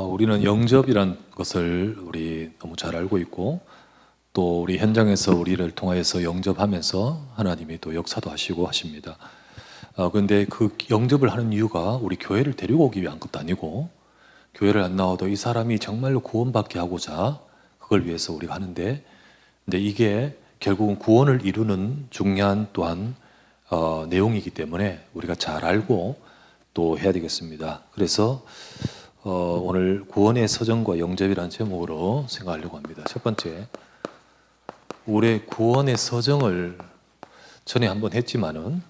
우리는 영접이란 것을 우리 너무 잘 알고 있고, 또 우리 현장에서 우리를 통하여서 영접하면서 하나님이 또 역사도 하시고 하십니다. 그런데 그 영접을 하는 이유가 우리 교회를 데리고 오기 위한 것도 아니고, 교회를 안 나와도 이 사람이 정말로 구원받게 하고자 그걸 위해서 우리가 하는데, 근데 이게 결국은 구원을 이루는 중요한 또한 내용이기 때문에 우리가 잘 알고 또 해야 되겠습니다. 그래서 오늘 구원의 서정과 영접이라는 제목으로 생각하려고 합니다. 첫 번째, 올해 구원의 서정을 전에 한번 했지만은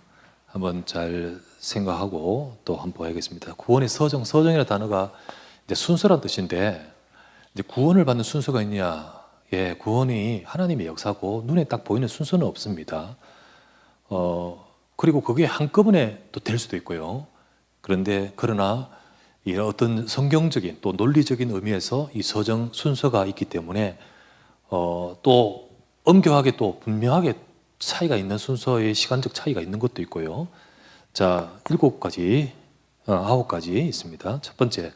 한번 잘 생각하고 또 한번 해야겠습니다. 구원의 서정, 서정이라는 단어가 이제 순서란 뜻인데, 이제 구원을 받는 순서가 있냐? 예, 구원이 하나님의 역사고 눈에 딱 보이는 순서는 없습니다. 그리고 그게 한꺼번에 또 될 수도 있고요. 그러나 이 어떤 성경적인 또 논리적인 의미에서 이 서정 순서가 있기 때문에 또 엄격하게 또 분명하게 차이가 있는 순서의 시간적 차이가 있는 것도 있고요. 자, 7가지, 9가지 있습니다. 첫 번째,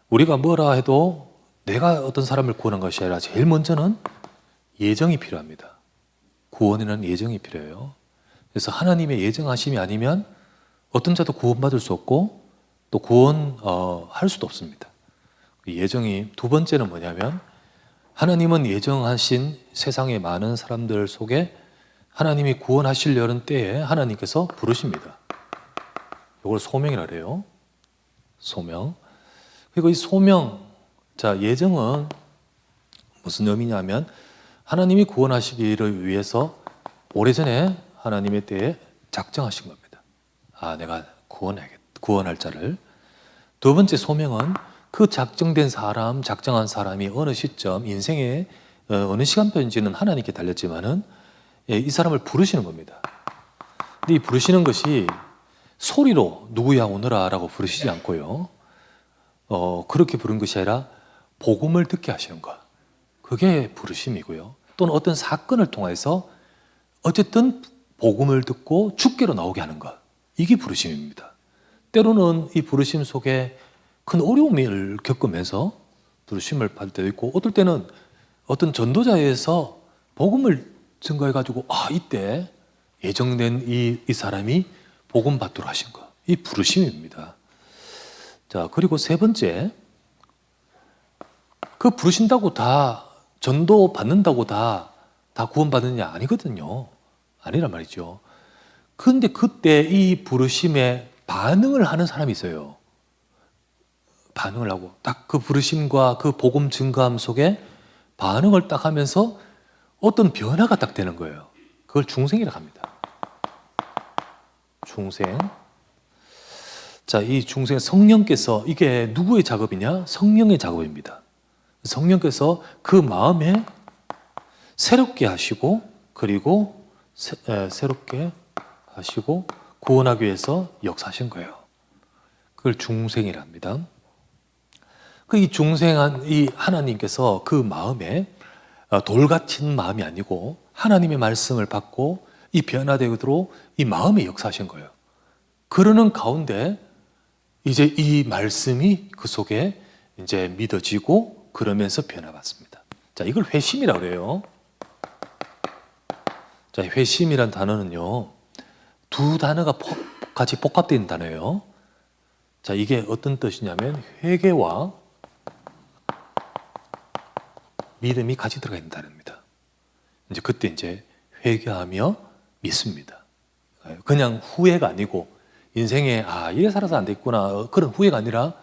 우리가 뭐라 해도 내가 어떤 사람을 구원한 것이 아니라 제일 먼저는 예정이 필요합니다. 구원에는 예정이 필요해요. 그래서 하나님의 예정하심이 아니면 어떤 자도 구원받을 수 없고 또 구원할 수도 없습니다. 예정이 두 번째는 뭐냐면, 하나님은 예정하신 세상의 많은 사람들 속에 하나님이 구원하시려는 때에 하나님께서 부르십니다. 이걸 소명이라 그래요. 소명. 그리고 이 소명, 자, 예정은 무슨 의미냐면 하나님이 구원하시기를 위해서 오래전에 하나님의 때에 작정하신 겁니다. 내가 구원할 자를. 두 번째 소명은 그 작정된 사람, 작정한 사람이 어느 시점, 인생의 어느 시간표인지는 하나님께 달렸지만은 이 사람을 부르시는 겁니다. 근데 이 부르시는 것이 소리로 누구야 오너라 라고 부르시지 않고요. 그렇게 부른 것이 아니라 복음을 듣게 하시는 것. 그게 부르심이고요. 또는 어떤 사건을 통해서 어쨌든 복음을 듣고 주께로 나오게 하는 것. 이게 부르심입니다. 때로는 이 부르심 속에 큰 어려움을 겪으면서 부르심을 받을 때도 있고, 어떨 때는 어떤 전도자에서 복음을 증거해가지고 이때 예정된 이 사람이 복음 받도록 하신 것. 이 부르심입니다. 자, 그리고 세 번째, 그 부르신다고 다 전도 받는다고 다 구원받느냐? 아니거든요. 아니란 말이죠. 그런데 그때 이 부르심에 반응을 하는 사람이 있어요. 반응을 하고 딱 그 부르심과 그 복음 증거함 속에 반응을 딱 하면서 어떤 변화가 딱 되는 거예요. 그걸 중생이라고 합니다. 중생. 자, 이 중생, 성령께서, 이게 누구의 작업이냐? 성령의 작업입니다. 성령께서 그 마음에 새롭게 하시고, 그리고 새롭게 하시고 구원하기 위해서 역사하신 거예요. 그걸 중생이라 합니다. 이 중생한 이 하나님께서 그 마음에 돌같은 마음이 아니고 하나님의 말씀을 받고 이 변화되도록 이 마음에 역사하신 거예요. 그러는 가운데 이제 이 말씀이 그 속에 이제 믿어지고 그러면서 변화받습니다. 자, 이걸 회심이라고 그래요. 자, 회심이란 단어는요, 두 단어가 같이 복합되어 있는 단어예요. 자, 이게 어떤 뜻이냐면 회개와 믿음이 같이 들어가 있는 단어입니다. 이제 그때 이제 회개하며 믿습니다. 그냥 후회가 아니고 인생에 이래 살아서 안 됐구나 그런 후회가 아니라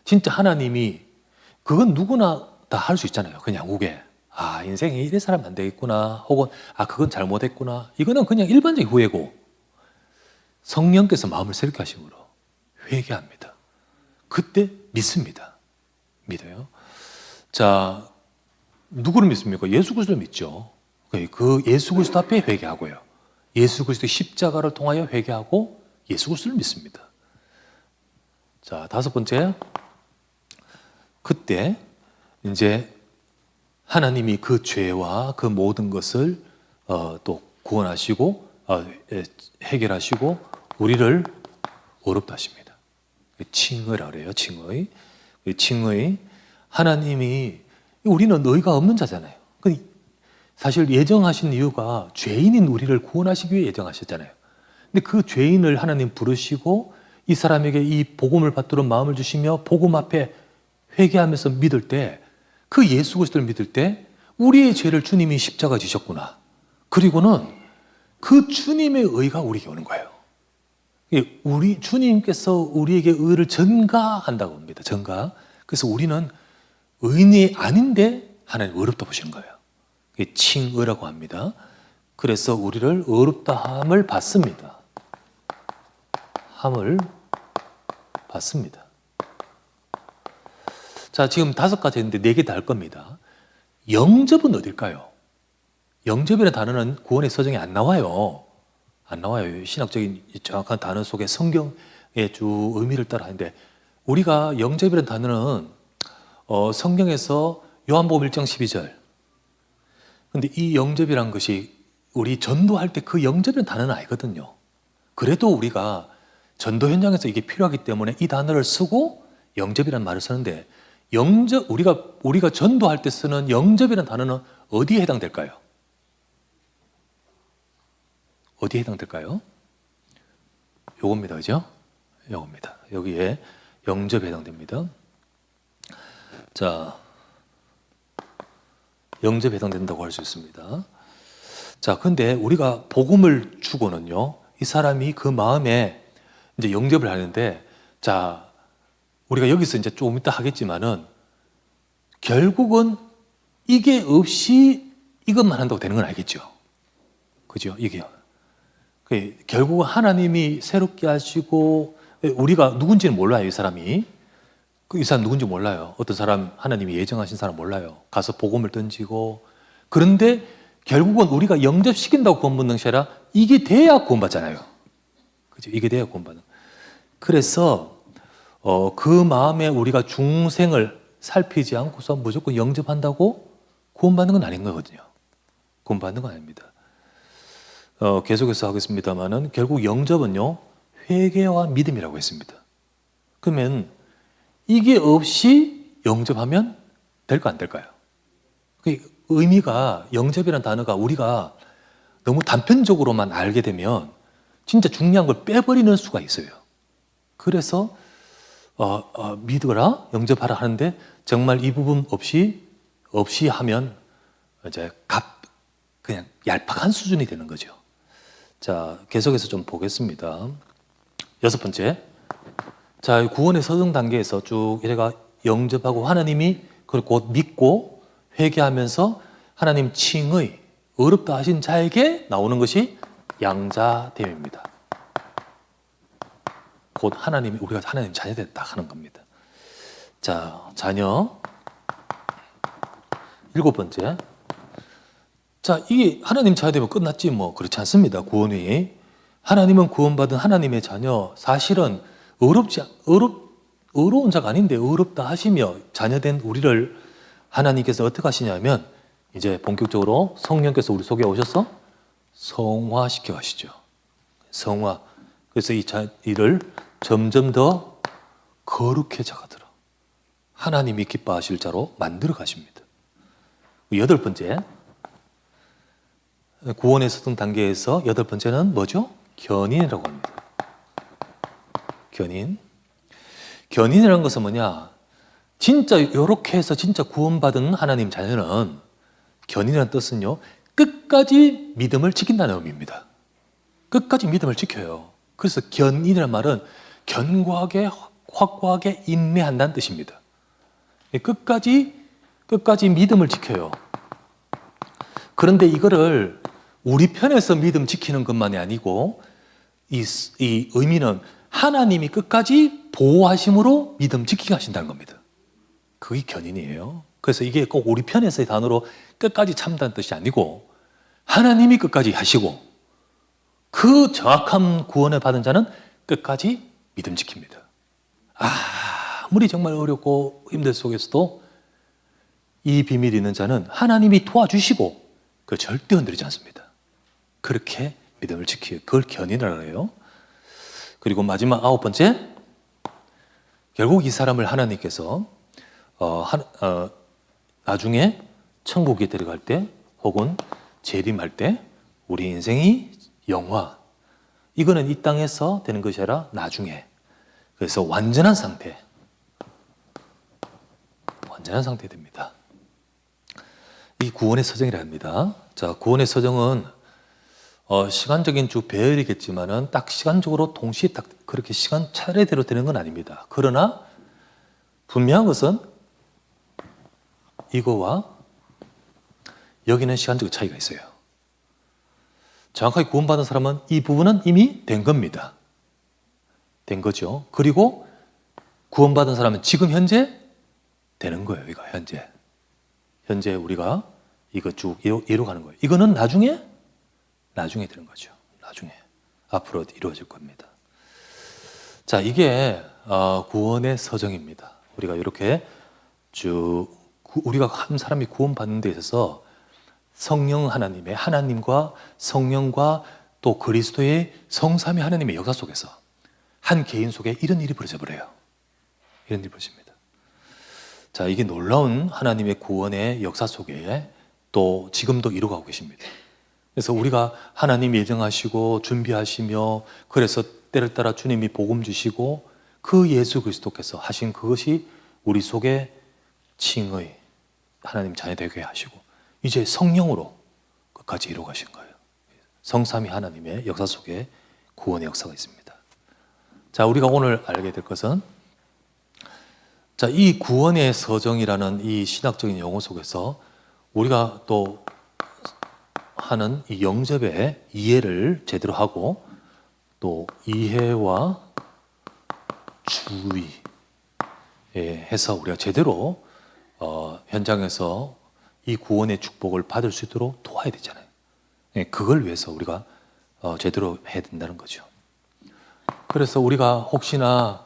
진짜 하나님이, 그건 누구나 다 할 수 있잖아요. 그냥 후회. 인생에 이래 살면 안 되겠구나, 혹은 그건 잘못했구나. 이거는 그냥 일반적인 후회고, 성령께서 마음을 새롭게 하심으로 회개합니다. 그때 믿습니다. 믿어요. 자, 누구를 믿습니까? 예수 그리스도를 믿죠. 그 예수 그리스도 앞에 회개하고요. 예수 그리스도의 십자가를 통하여 회개하고 예수 그리스도를 믿습니다. 자, 다섯 번째, 그때 이제 하나님이 그 죄와 그 모든 것을 또 구원하시고 해결하시고 우리를 의롭다 하십니다. 칭의라 그래요. 칭의. 칭의. 하나님이 우리는 의가 없는 자잖아요. 사실 예정하신 이유가 죄인인 우리를 구원하시기 위해 예정하셨잖아요. 근데 그 죄인을 하나님 부르시고 이 사람에게 이 복음을 받도록 마음을 주시며 복음 앞에 회개하면서 믿을 때, 그 예수 그리스도를 믿을 때 우리의 죄를 주님이 십자가 지셨구나. 그리고는 그 주님의 의가 우리에게 오는 거예요. 우리 주님께서 우리에게 의를 전가한다고 합니다. 전가. 그래서 우리는 의인이 아닌데 하나님 의롭다 보시는 거예요. 이게 칭의라고 합니다. 그래서 우리를 의롭다함을 받습니다. 함을 받습니다. 자, 지금 5가지 했는데 4개 다 할 겁니다. 영접은 어딜까요? 영접이라는 단어는 구원의 서정에 안 나와요. 안 나와요. 신학적인 정확한 단어 속에 성경의 주 의미를 따라 하는데, 우리가 영접이라는 단어는 성경에서 요한복음 1장 12절. 근데 이 영접이란 것이 우리 전도할 때 그 영접이라는 단어는 아니거든요. 그래도 우리가 전도 현장에서 이게 필요하기 때문에 이 단어를 쓰고 영접이라는 말을 쓰는데, 영접, 우리가 전도할 때 쓰는 영접이라는 단어는 어디에 해당될까요? 어디에 해당될까요? 요겁니다. 그죠? 요겁니다. 여기에 영접에 해당됩니다. 자, 영접에 해당된다고 할 수 있습니다. 자, 근데 우리가 복음을 주고는요, 이 사람이 그 마음에 이제 영접을 하는데, 자, 우리가 여기서 이제 조금 이따 하겠지만은, 결국은 이게 없이 이것만 한다고 되는 건 아니겠죠. 그죠? 이게요. 결국은 하나님이 새롭게 하시고, 우리가 누군지는 몰라요, 이 사람이. 이 사람 누군지 몰라요. 어떤 사람, 하나님이 예정하신 사람 몰라요. 가서 복음을 던지고. 그런데 결국은 우리가 영접시킨다고 구원받는 것이 아니라 이게 돼야 구원받잖아요. 그죠? 이게 돼야 구원받는. 그래서 그 마음에 우리가 중생을 살피지 않고서 무조건 영접한다고 구원받는 건 아닌 거거든요. 구원받는 건 아닙니다. 계속해서 하겠습니다만은, 결국 영접은요, 회개와 믿음이라고 했습니다. 그러면 이게 없이 영접하면 될까 안 될까요? 그 의미가, 영접이라는 단어가 우리가 너무 단편적으로만 알게 되면 진짜 중요한 걸 빼버리는 수가 있어요. 그래서 믿어라, 영접하라 하는데 정말 이 부분 없이 하면 이제 그냥 얄팍한 수준이 되는 거죠. 자, 계속해서 좀 보겠습니다. 6번째. 자, 구원의 서정 단계에서 쭉 제가 영접하고 하나님이 그걸 곧 믿고 회개하면서 하나님 칭의, 어렵다 하신 자에게 나오는 것이 양자됨입니다. 곧 하나님이, 우리가 하나님 자녀됐다 하는 겁니다. 자, 자녀. 7번째. 자, 이게 하나님 자녀되면 끝났지 뭐. 그렇지 않습니다. 구원이. 하나님은 구원받은 하나님의 자녀. 사실은 어려운 자가 아닌데 어렵다 하시며 자녀된 우리를 하나님께서 어떻게 하시냐면, 이제 본격적으로 성령께서 우리 속에 오셔서 성화시켜 가시죠. 성화. 그래서 이를 점점 더 거룩해져 가도록 하나님이 기뻐하실 자로 만들어 가십니다. 8번째. 구원의 서정 단계에서 8번째는 뭐죠? 견인이라고 합니다. 견인. 견인이라는 것은 뭐냐? 진짜 이렇게 해서 진짜 구원받은 하나님 자녀는, 견인이라는 뜻은요, 끝까지 믿음을 지킨다는 의미입니다. 끝까지 믿음을 지켜요. 그래서 견인이라는 말은 견고하게, 확고하게 인내한다는 뜻입니다. 끝까지 믿음을 지켜요. 그런데 이거를 우리 편에서 믿음 지키는 것만이 아니고, 이 의미는 하나님이 끝까지 보호하심으로 믿음 지키게 하신다는 겁니다. 그게 견인이에요. 그래서 이게 꼭 우리 편에서의 단어로 끝까지 참다는 뜻이 아니고, 하나님이 끝까지 하시고 그 정확한 구원을 받은 자는 끝까지 믿음 지킵니다. 아무리 정말 어렵고 힘들 속에서도 이 비밀이 있는 자는 하나님이 도와주시고 그 절대 흔들리지 않습니다. 그렇게 믿음을 지키고, 그걸 견인이라고 해요. 그리고 마지막 9번째. 결국 이 사람을 하나님께서 나중에 천국에 들어갈 때 혹은 재림할 때 우리 인생이 영화, 이거는 이 땅에서 되는 것이 아니라 나중에, 그래서 완전한 상태 됩니다. 이 구원의 서정이라 합니다. 자, 구원의 서정은 시간적인 주 배열이겠지만은 딱 시간적으로 동시에 딱 그렇게 시간 차례대로 되는 건 아닙니다. 그러나 분명한 것은 이거와 여기는 시간적 차이가 있어요. 정확하게 구원받은 사람은 이 부분은 이미 된 겁니다. 된 거죠. 그리고 구원받은 사람은 지금 현재 되는 거예요. 이거 현재 우리가 이거 쭉 이뤄가는 거예요. 이거는 나중에 되는 거죠. 나중에 앞으로 이루어질 겁니다. 자, 이게 구원의 서정입니다. 우리가 이렇게 우리가 한 사람이 구원받는 데 있어서 성령 하나님과 성령과 또 그리스도의 성삼위 하나님의 역사 속에서 한 개인 속에 이런 일이 벌어져 버려요. 이런 일이 벌어집니다. 자, 이게 놀라운 하나님의 구원의 역사 속에 또 지금도 이루어가고 계십니다. 그래서 우리가 하나님 예정하시고 준비하시며 그래서 때를 따라 주님이 복음 주시고 그 예수 그리스도께서 하신 그것이 우리 속에 칭의 하나님 자녀 되게 하시고 이제 성령으로 끝까지 이루어가신 거예요. 성삼위 하나님의 역사 속에 구원의 역사가 있습니다. 자, 우리가 오늘 알게 될 것은 자, 이 구원의 서정이라는 이 신학적인 용어 속에서 우리가 또 하는 이 영접의 이해를 제대로 하고 또 이해와 주의 해서 우리가 제대로 현장에서 이 구원의 축복을 받을 수 있도록 도와야 되잖아요. 그걸 위해서 우리가 제대로 해야 된다는 거죠. 그래서 우리가 혹시나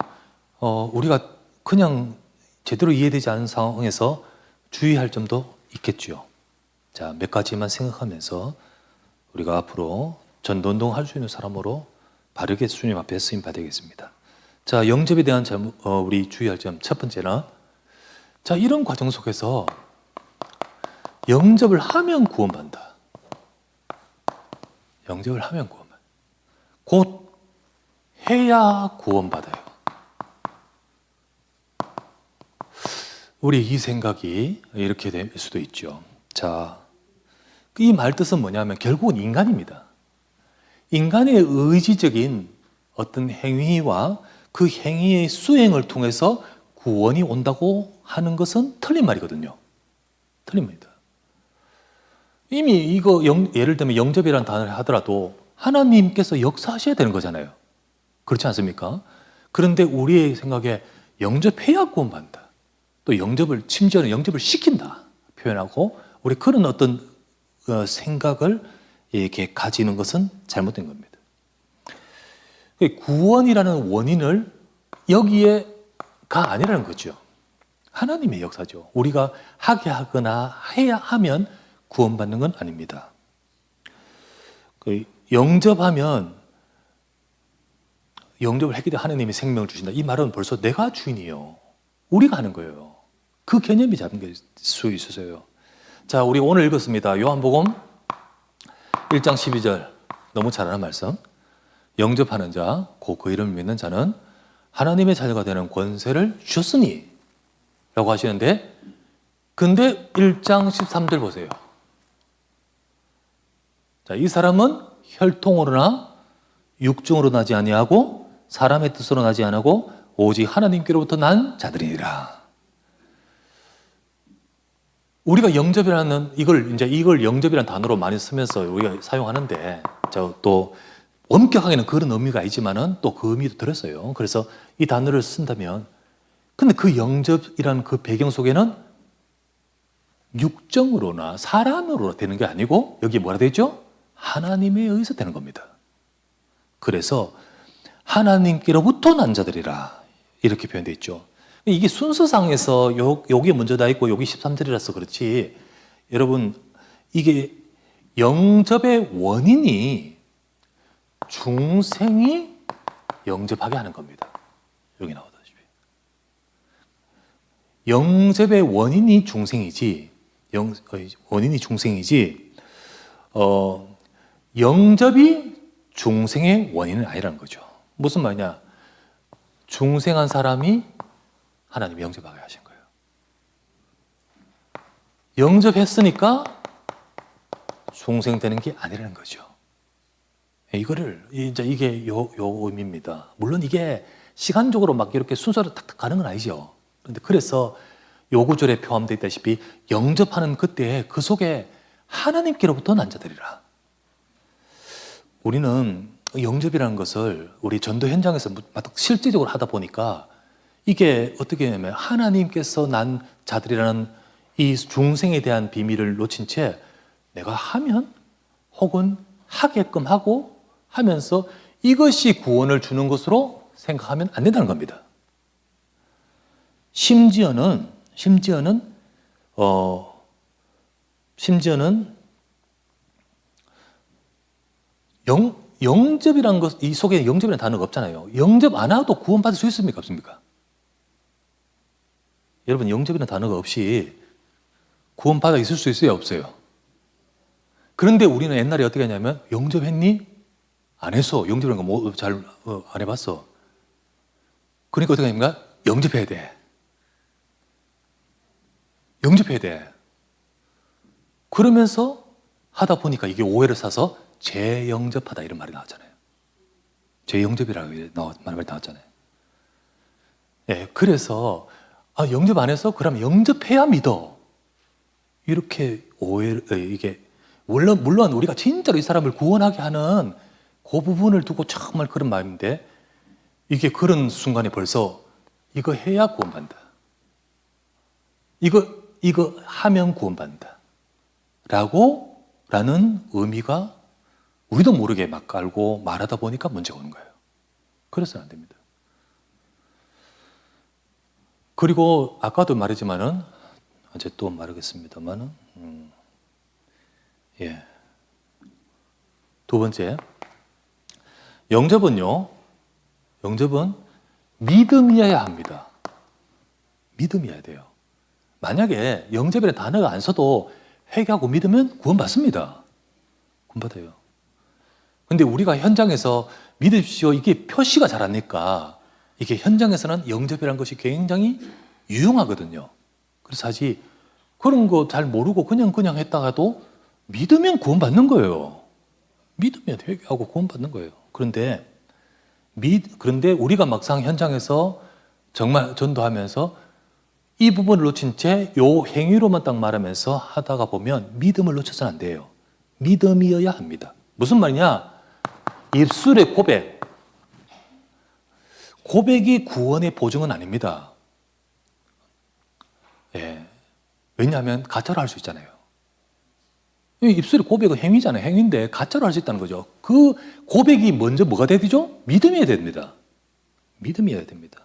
우리가 그냥 제대로 이해되지 않은 상황에서 주의할 점도 있겠죠. 자, 몇 가지만 생각하면서 우리가 앞으로 전도운동 할 수 있는 사람으로 바르게 주님 앞에 쓰임 받아야겠습니다. 자, 영접에 대한 우리 주의할 점 첫 번째는 자, 이런 과정 속에서 영접을 하면 구원받는다. 영접을 하면 구원받는다. 곧 해야 구원받아요. 우리 이 생각이 이렇게 될 수도 있죠. 자, 이 말 뜻은 뭐냐면 결국은 인간입니다. 인간의 의지적인 어떤 행위와 그 행위의 수행을 통해서 구원이 온다고 하는 것은 틀린 말이거든요. 틀린 말이다. 이미 이거 예를 들면 영접이라는 단어를 하더라도 하나님께서 역사하셔야 되는 거잖아요. 그렇지 않습니까? 그런데 우리의 생각에 영접해야 구원받는다. 또 심지어는 영접을 시킨다 표현하고 우리 그런 어떤 생각을 이렇게 가지는 것은 잘못된 겁니다. 구원이라는 원인을 여기에가 아니라는 거죠. 하나님의 역사죠. 우리가 하게 하거나 해야 하면 구원받는 건 아닙니다. 영접을 했기 때문에 하나님이 생명을 주신다. 이 말은 벌써 내가 주인이요. 우리가 하는 거예요. 그 개념이 잡은 수 있어서요. 자, 우리 오늘 읽었습니다. 요한복음 1장 12절 너무 잘 아는 말씀. 영접하는 자, 곧 그 이름을 믿는 자는 하나님의 자녀가 되는 권세를 주셨으니 라고 하시는데 근데 1장 13절 보세요. 자, 이 사람은 혈통으로나 육정으로 나지 아니하고 사람의 뜻으로 나지 아니하고 오직 하나님께로부터 난 자들이니라. 우리가 영접이라는 이걸 영접이라는 단어로 많이 쓰면서 우리가 사용하는데 또 엄격하게는 그런 의미가 아니지만은 또 그 의미도 들었어요. 그래서 이 단어를 쓴다면 근데 그 영접이라는 그 배경 속에는 육정으로나 사람으로 되는 게 아니고 여기 뭐라 되죠? 하나님에 의해서 되는 겁니다. 그래서 하나님께로부터 난 자들이라 이렇게 표현되어 있죠. 이게 순서상에서 여기 먼저 다 있고 여기 13절이라서 그렇지 여러분 이게 영접의 원인이 중생이 영접하게 하는 겁니다. 여기 나오다시피 영접의 원인이 중생이지, 원인이 중생이지, 영접이 중생의 원인은 아니라는 거죠. 무슨 말이냐? 중생한 사람이 하나님이 영접하게 하신 거예요. 영접했으니까 중생되는 게 아니라는 거죠. 이거를 이제 이게 요 의미입니다. 물론 이게 시간적으로 막 이렇게 순서로 탁탁 가는 건 아니죠. 그런데 그래서 요 구절에 포함되어 있다시피 영접하는 그때 그 속에 하나님께로부터 난 자들이라. 우리는 영접이라는 것을 우리 전도 현장에서 실질적으로 하다 보니까 이게 어떻게 되냐면 하나님께서 난 자들이라는 이 중생에 대한 비밀을 놓친 채 내가 하면 혹은 하게끔 하고 하면서 이것이 구원을 주는 것으로 생각하면 안 된다는 겁니다. 심지어는 영접이라는 것, 이 속에 영접이라는 단어가 없잖아요. 영접 안 하고도 구원받을 수 있습니까? 없습니까? 여러분, 영접이라는 단어가 없이 구원받아 있을 수 있어요? 없어요? 그런데 우리는 옛날에 어떻게 하냐면 영접했니? 안 했어. 영접이라는 거 잘 안 해봤어. 그러니까 어떻게 하냐면 영접해야 돼. 영접해야 돼. 그러면서 하다 보니까 이게 오해를 사서 재영접하다 이런 말이 나왔잖아요. 재영접이라고 말이 나왔잖아요. 예, 그래서 영접 안 해서 그럼 영접해야 믿어. 이렇게 이게 물론 우리가 진짜로 이 사람을 구원하게 하는 그 부분을 두고 정말 그런 마음인데 이게 그런 순간에 벌써 이거 해야 구원받는다. 이거 하면 구원받는다. 라는 의미가 우리도 모르게 막 깔고 말하다 보니까 문제가 오는 거예요. 그래서는 안 됩니다. 그리고 아까도 말했지만은 이제 또 말하겠습니다만은 두 번째, 영접은 믿음이어야 합니다. 믿음이어야 돼요. 만약에 영접이라는 단어가 안 써도 회개하고 믿으면 구원받습니다. 구원받아요. 근데 우리가 현장에서 믿으십시오, 이게 표시가 잘 안 나니까 이게 현장에서는 영접이라는 것이 굉장히 유용하거든요. 그래서 사실 그런 거 잘 모르고 그냥 했다가도 믿으면 구원받는 거예요. 믿으면 회개하고 구원받는 거예요. 그런데 우리가 막상 현장에서 정말 전도하면서 이 부분을 놓친 채 요 행위로만 딱 말하면서 하다가 보면 믿음을 놓쳐서는 안 돼요. 믿음이어야 합니다. 무슨 말이냐? 입술의 고백이 구원의 보증은 아닙니다. 예. 왜냐하면 가짜로 할 수 있잖아요. 입술의 고백은 행위잖아요. 행위인데 가짜로 할 수 있다는 거죠. 그 고백이 먼저 뭐가 돼야 되죠? 믿음이어야 됩니다. 믿음이어야 됩니다.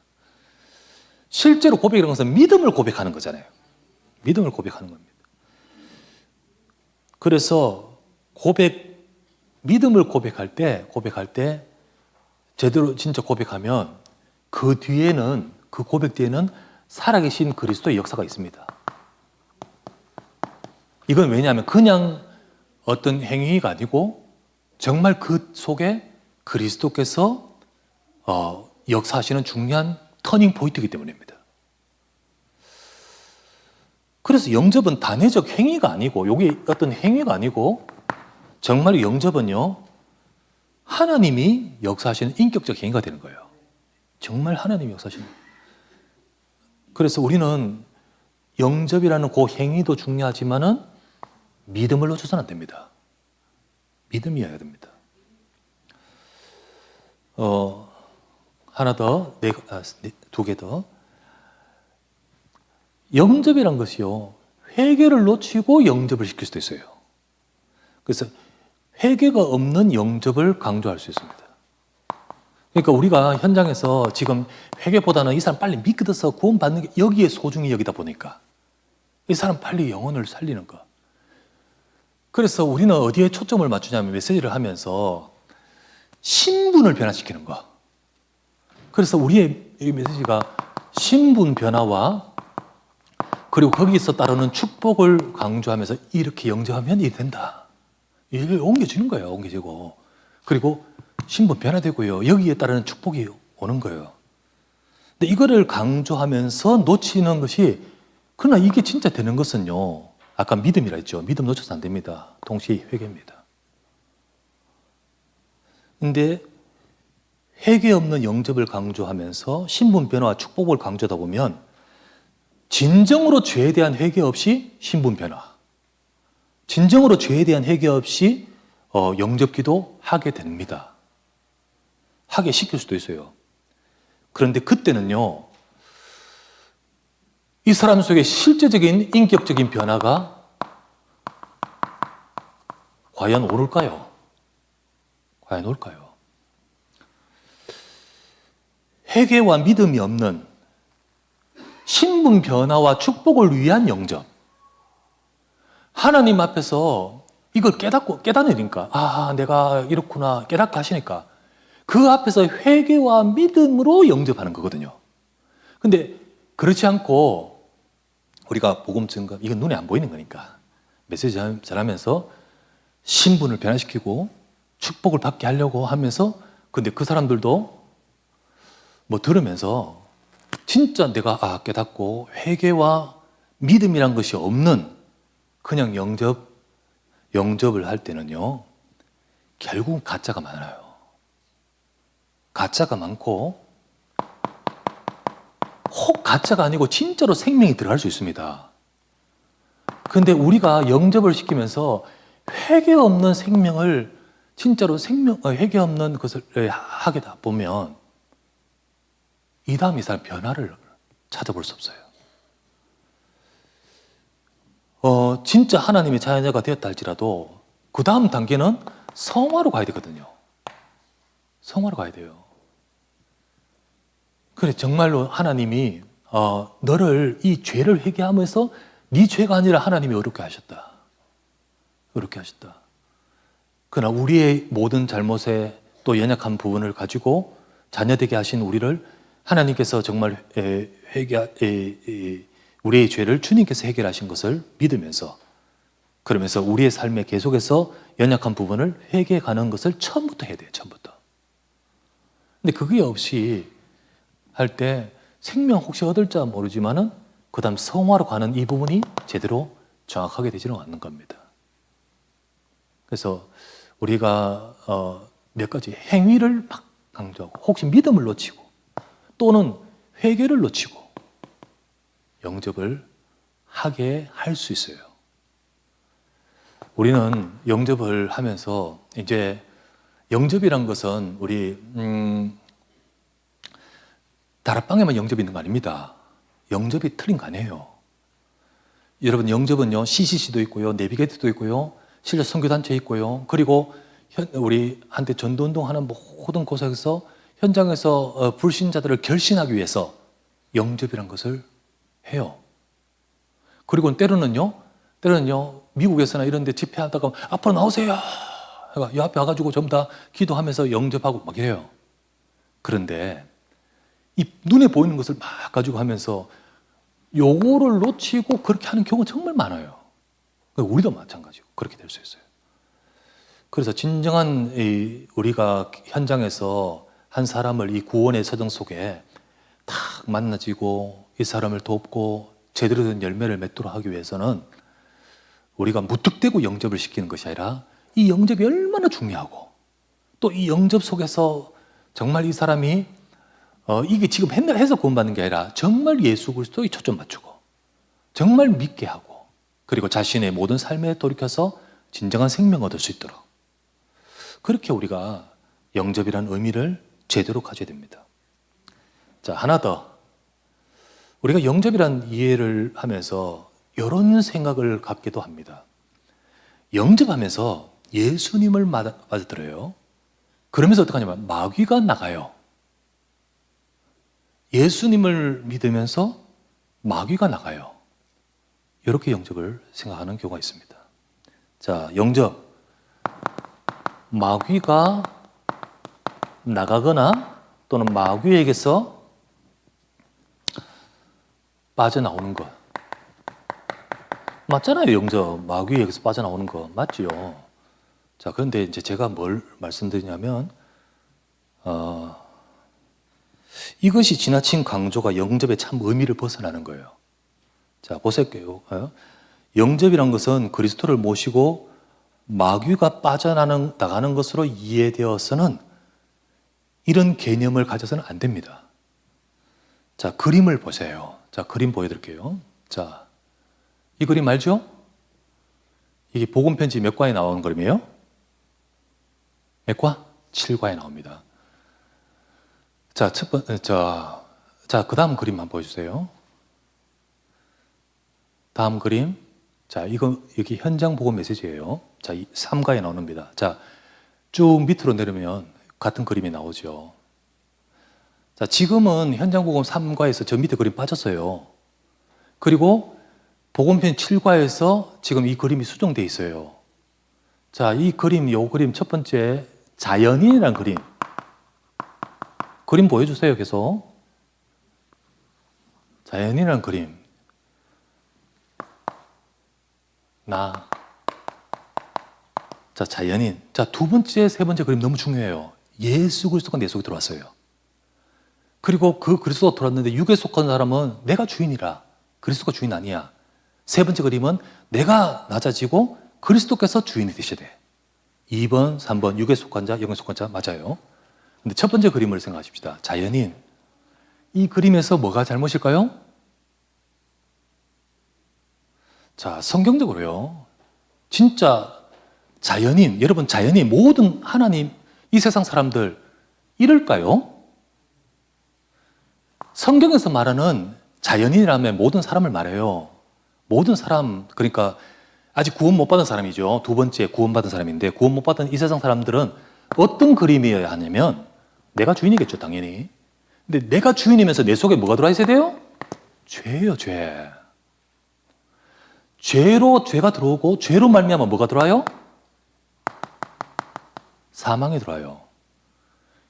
실제로 고백이라는 것은 믿음을 고백하는 거잖아요. 믿음을 고백하는 겁니다. 그래서 믿음을 고백할 때 제대로 진짜 고백하면 그 고백 뒤에는 살아계신 그리스도의 역사가 있습니다. 이건 왜냐하면 그냥 어떤 행위가 아니고 정말 그 속에 그리스도께서 역사하시는 중요한 터닝 포인트이기 때문입니다. 그래서 영접은 단회적 행위가 아니고 여기 어떤 행위가 아니고 정말 영접은요 하나님이 역사하시는 인격적 행위가 되는 거예요. 정말 하나님이 역사하시는 거예요. 그래서 우리는 영접이라는 그 행위도 중요하지만은 믿음을 놓쳐서는 안 됩니다. 믿음이어야 됩니다. 하나 더, 두 개 더. 영접이란 것이요, 회개를 놓치고 영접을 시킬 수도 있어요. 그래서 회개가 없는 영접을 강조할 수 있습니다. 그러니까 우리가 현장에서 지금 회개보다는 이 사람 빨리 믿어서 구원받는 게 여기에 소중히 여기다 보니까 이 사람 빨리 영혼을 살리는 거. 그래서 우리는 어디에 초점을 맞추냐면 메시지를 하면서 신분을 변화시키는 거. 그래서 우리의 이 메시지가 신분 변화와 그리고 거기서 따르는 축복을 강조하면서 이렇게 영접하면 일이 된다. 일을 옮겨주는 거예요. 옮겨지고. 그리고 신분 변화되고요. 여기에 따르는 축복이 오는 거예요. 근데 이거를 강조하면서 놓치는 것이, 그러나 이게 진짜 되는 것은요, 아까 믿음이라 했죠. 믿음 놓쳐서 안 됩니다. 동시에 회개입니다. 근데 회개 없는 영접을 강조하면서 신분 변화와 축복을 강조하다 보면 진정으로 죄에 대한 회개 없이 신분 변화, 진정으로 죄에 대한 회개 없이 영접기도 하게 됩니다. 하게 시킬 수도 있어요. 그런데 그때는요, 이 사람 속에 실제적인 인격적인 변화가 과연 오를까요? 과연 올까요? 회개와 믿음이 없는 신분 변화와 축복을 위한 영접. 하나님 앞에서 이걸 깨닫으니까, 아, 내가 이렇구나, 깨닫게 하시니까, 그 앞에서 회개와 믿음으로 영접하는 거거든요. 근데 그렇지 않고, 우리가 복음 증거, 이건 눈에 안 보이는 거니까, 메시지 전하면서 신분을 변화시키고, 축복을 받게 하려고 하면서, 근데 그 사람들도 뭐 들으면서, 진짜 내가 깨닫고 회개와 믿음이란 것이 없는 그냥 영접을 할 때는요, 결국은 가짜가 많아요. 가짜가 많고, 혹 가짜가 아니고 진짜로 생명이 들어갈 수 있습니다. 근데 우리가 영접을 시키면서 회개 없는 생명을, 진짜로 회개 없는 것을 하게다 보면 이 다음 이 사람 변화를 찾아볼 수 없어요. 진짜 하나님의 자녀가 되었다 할지라도 그 다음 단계는 성화로 가야 되거든요. 성화로 가야 돼요. 그래, 정말로 하나님이 너를 이 죄를 회개하면서 네 죄가 아니라 하나님이 어렵게 하셨다. 어렵게 하셨다. 그러나 우리의 모든 잘못에 또 연약한 부분을 가지고 자녀되게 하신 우리를 하나님께서 정말 우리의 죄를 주님께서 해결하신 것을 믿으면서, 그러면서 우리의 삶에 계속해서 연약한 부분을 회개해가는 것을 처음부터 해야 돼요. 처음부터. 근데 그게 없이 할 때 생명 혹시 얻을지 모르지만은 그 다음 성화로 가는 이 부분이 제대로 정확하게 되지는 않는 겁니다. 그래서 우리가 몇 가지 행위를 막 강조하고, 혹시 믿음을 놓치고 또는 회개를 놓치고 영접을 하게 할 수 있어요. 우리는 영접을 하면서, 이제 영접이란 것은 우리 다락방에만 영접이 있는 거 아닙니다. 영접이 틀린 거 아니에요. 여러분, 영접은요, CCC도 있고요, 내비게이터도 있고요, 실제 선교단체 있고요, 그리고 우리 한때 전도운동 하는 모든 곳에서 현장에서 불신자들을 결신하기 위해서 영접이란 것을 해요. 그리고 때로는요, 미국에서나 이런 데 집회하다가 앞으로 나오세요. 이 앞에 와가지고 전부 다 기도하면서 영접하고 막 이래요. 그런데 이 눈에 보이는 것을 막 가지고 하면서 요거를 놓치고 그렇게 하는 경우가 정말 많아요. 우리도 마찬가지고 그렇게 될 수 있어요. 그래서 진정한 우리가 현장에서 한 사람을 이 구원의 서정 속에 딱 만나지고 이 사람을 돕고 제대로 된 열매를 맺도록 하기 위해서는 우리가 무턱대고 영접을 시키는 것이 아니라 이 영접이 얼마나 중요하고, 또 이 영접 속에서 정말 이 사람이 이게 지금 맨날 해서 구원받는 게 아니라 정말 예수 그리스도에 초점 맞추고 정말 믿게 하고, 그리고 자신의 모든 삶에 돌이켜서 진정한 생명 얻을 수 있도록, 그렇게 우리가 영접이라는 의미를 제대로 가져야 됩니다. 자, 하나 더. 우리가 영접이라는 이해를 하면서 이런 생각을 갖기도 합니다. 영접하면서 예수님을 맞아들여요. 그러면서 어떻게 하냐면 마귀가 나가요. 예수님을 믿으면서 마귀가 나가요. 이렇게 영접을 생각하는 경우가 있습니다. 자, 영접. 마귀가 나가거나 또는 마귀에게서 빠져나오는 것. 맞잖아요. 영접. 마귀 여기서 빠져나오는 거 맞지요. 자, 그런데 이제 제가 뭘 말씀드리냐면 이것이 지나친 강조가 영접의 참 의미를 벗어나는 거예요. 자, 보세요. 영접이란 것은 그리스도를 모시고 마귀가 빠져나가는 것으로 이해되어서는 이런 개념을 가져서는 안 됩니다. 자, 그림을 보세요. 자, 그림 보여드릴게요. 자, 이 그림 알죠? 이게 복음편지 몇 과에 나오는 그림이에요? 몇 과? 7과에 나옵니다. 자, 그 다음 그림 한번 보여주세요. 다음 그림. 자, 여기 현장 복음 메시지예요. 자, 3과에 나옵니다. 자, 쭉 밑으로 내려면 같은 그림이 나오죠. 자, 지금은 현장 복음 3과에서 저 밑에 그림 빠졌어요. 그리고 복음편 7과에서 지금 이 그림이 수정되어 있어요. 자, 이 그림 첫 번째 자연인이라는 그림 보여주세요. 계속 자연인이라는 그림. 자, 자연인. 자, 두 번째, 세 번째 그림 너무 중요해요. 예수 그리스도가 내 속에 들어왔어요. 그리고 그 그리스도가 들어왔는데 육에 속한 사람은 내가 주인이라. 그리스도가 주인 아니야. 세 번째 그림은 내가 낮아지고 그리스도께서 주인이 되셔야 돼. 2번, 3번, 육에 속한 자, 영에 속한 자 맞아요. 근데 첫 번째 그림을 생각하십시다. 자연인. 이 그림에서 뭐가 잘못일까요? 자, 성경적으로요. 진짜 자연인, 여러분 자연인, 모든 하나님, 이 세상 사람들 이럴까요? 성경에서 말하는 자연인이라면 모든 사람을 말해요. 모든 사람, 그러니까 아직 구원 못 받은 사람이죠. 두 번째 구원받은 사람인데 구원 못 받은 이 세상 사람들은 어떤 그림이어야 하냐면 내가 주인이겠죠, 당연히. 근데 내가 주인이면서 내 속에 뭐가 들어와 있어야 돼요? 죄예요, 죄. 죄로 죄가 들어오고 죄로 말미암아 뭐가 들어와요? 사망이 들어와요.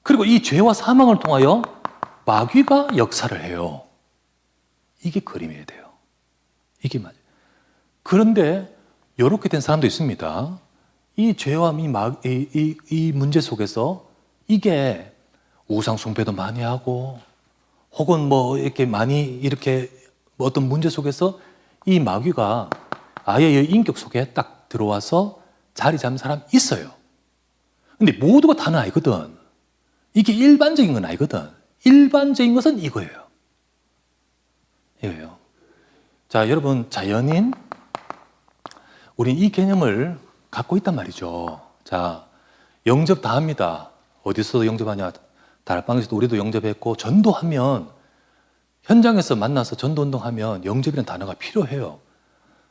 그리고 이 죄와 사망을 통하여 마귀가 역사를 해요. 이게 그림이어야 돼요. 이게 맞아요. 그런데 이렇게 된 사람도 있습니다. 이 죄와 이 문제 속에서 이게 우상 숭배도 많이 하고 혹은 뭐 이렇게 많이 이렇게 어떤 문제 속에서 이 마귀가 아예 이 인격 속에 딱 들어와서 자리 잡는 사람 있어요. 근데 모두가 다는 아니거든. 이게 일반적인 건 아니거든. 일반적인 것은 이거예요. 이거예요. 자, 여러분 자연인 우린 이 개념을 갖고 있단 말이죠. 자, 영접 다 합니다. 어디서 영접하냐? 다락방에서도 우리도 영접했고 전도하면 현장에서 만나서 전도운동하면 영접이라는 단어가 필요해요.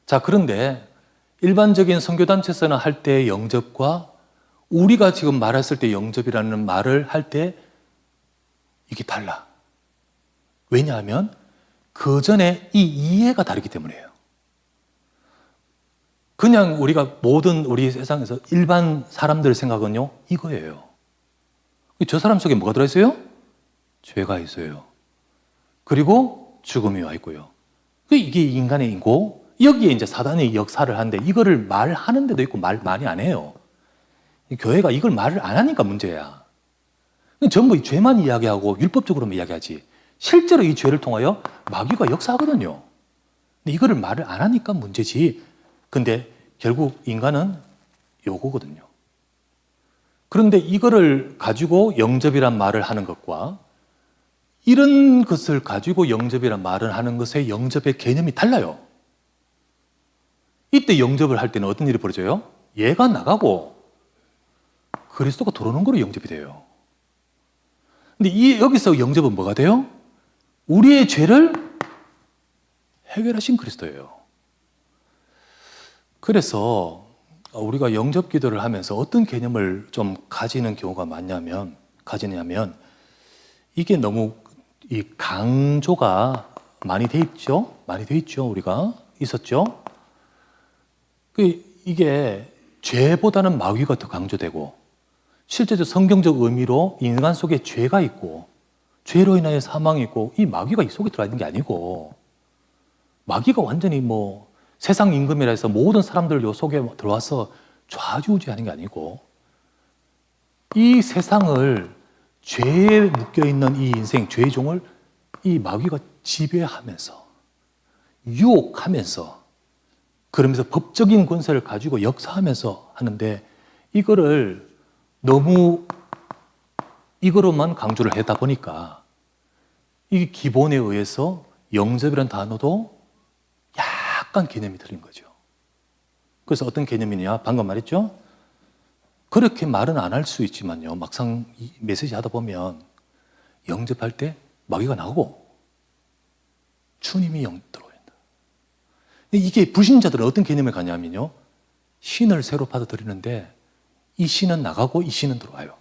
자, 그런데 일반적인 선교단체에서는 할 때의 영접과 우리가 지금 말했을 때 영접이라는 말을 할 때 이게 달라. 왜냐하면 그 전에 이 이해가 다르기 때문이에요. 그냥 우리가 모든 우리 세상에서 일반 사람들 생각은요, 이거예요. 저 사람 속에 뭐가 들어있어요? 죄가 있어요. 그리고 죽음이 와 있고요. 이게 인간의 인고, 여기에 이제 사단이 역사를 하는데 이거를 말하는 데도 있고 말 많이 안 해요. 교회가 이걸 말을 안 하니까 문제야. 전부 이 죄만 이야기하고 율법적으로만 이야기하지. 실제로 이 죄를 통하여 마귀가 역사하거든요. 근데 이거를 말을 안 하니까 문제지. 근데 결국 인간은 요거거든요. 그런데 이거를 가지고 영접이란 말을 하는 것과 이런 것을 가지고 영접이란 말을 하는 것의 영접의 개념이 달라요. 이때 영접을 할 때는 어떤 일이 벌어져요? 얘가 나가고 그리스도가 들어오는 거로 영접이 돼요. 근데 여기서 영접은 뭐가 돼요? 우리의 죄를 해결하신 그리스도예요. 그래서 우리가 영접 기도를 하면서 어떤 개념을 좀 가지는 경우가 가지냐면 이게 너무 이 강조가 많이 돼 있죠? 많이 돼 있죠? 우리가 있었죠? 이게 죄보다는 마귀가 더 강조되고 실제로 성경적 의미로 인간 속에 죄가 있고 죄로 인하여 사망이 있고 이 마귀가 이 속에 들어와 있는 게 아니고 마귀가 완전히 뭐 세상 임금이라 해서 모든 사람들 요 속에 들어와서 좌지우지하는 게 아니고 이 세상을 죄에 묶여있는 이 인생, 죄의 종을 이 마귀가 지배하면서 유혹하면서 그러면서 법적인 권세를 가지고 역사하면서 하는데 이거를 너무 이거로만 강조를 하다 보니까 이 기본에 의해서 영접이라는 단어도 약간 개념이 틀린 거죠. 그래서 어떤 개념이냐? 방금 말했죠? 그렇게 말은 안 할 수 있지만요. 막상 이 메시지 하다 보면 영접할 때 마귀가 나오고 주님이 들어온다. 이게 불신자들은 어떤 개념을 가냐면요. 신을 새로 받아들이는데 이 신은 나가고 이 신은 들어와요.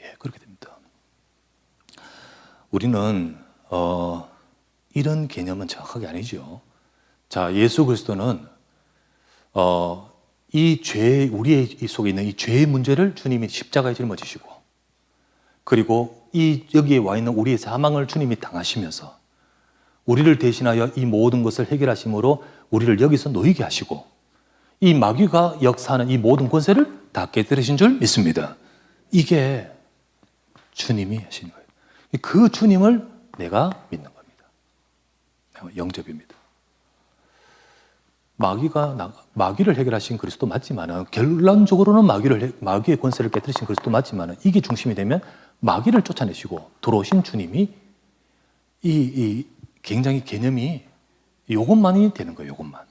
예, 그렇게 됩니다. 우리는 이런 개념은 정확하게 아니죠. 자, 예수 그리스도는 이 죄, 우리의 속에 있는 이 죄의 문제를 주님이 십자가에 짊어지시고, 그리고 여기에 와 있는 우리의 사망을 주님이 당하시면서 우리를 대신하여 이 모든 것을 해결하심으로 우리를 여기서 놓이게 하시고, 이 마귀가 역사하는 이 모든 권세를 다 깨뜨리신 줄 믿습니다. 이게 주님이 하시는 거예요. 그 주님을 내가 믿는 겁니다. 영접입니다. 마귀를 해결하신 그리스도 맞지만은, 결론적으로는 마귀의 권세를 깨뜨리신 그리스도 맞지만은, 이게 중심이 되면 마귀를 쫓아내시고 들어오신 주님이 굉장히 개념이 이것만이 되는 거예요. 이것만.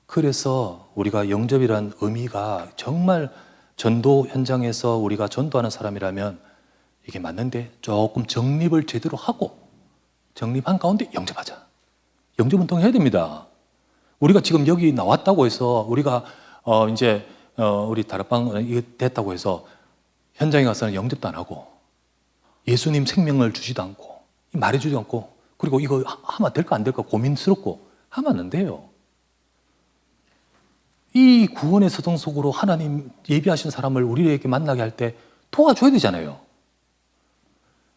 그래서 우리가 영접이란 의미가 정말 전도 현장에서 우리가 전도하는 사람이라면 이게 맞는데 조금 정립을 제대로 하고 정립한 가운데 영접하자. 영접 운동해야 됩니다. 우리가 지금 여기 나왔다고 해서 우리가 우리 다락방 이게 됐다고 해서 현장에 가서는 영접도 안 하고 예수님 생명을 주지도 않고 말해주지도 않고 그리고 이거 하면 될까 안 될까 고민스럽고 하면 안 돼요. 이 구원의 서정 속으로 하나님 예비하신 사람을 우리에게 만나게 할 때 도와줘야 되잖아요.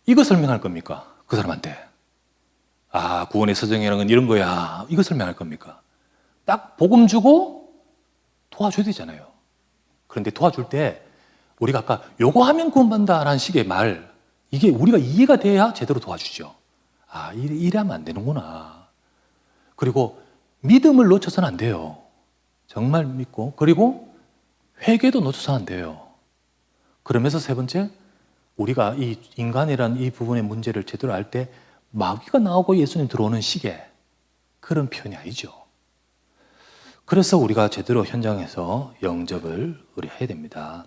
이거 설명할 겁니까? 그 사람한테. 아, 구원의 서정이라는 건 이런 거야. 이거 설명할 겁니까? 딱 복음 주고 도와줘야 되잖아요. 그런데 도와줄 때 우리가 아까 요거 하면 구원받는다라는 식의 말, 이게 우리가 이해가 돼야 제대로 도와주죠. 아, 이래하면 안 되는구나. 그리고 믿음을 놓쳐서는 안 돼요. 정말 믿고, 그리고 회개도 놓쳐서는 안 돼요. 그러면서 세 번째, 우리가 이 인간이란 이 부분의 문제를 제대로 알 때 마귀가 나오고 예수님 들어오는 식의 그런 표현이 아니죠. 그래서 우리가 제대로 현장에서 영접을 우리 해야 됩니다.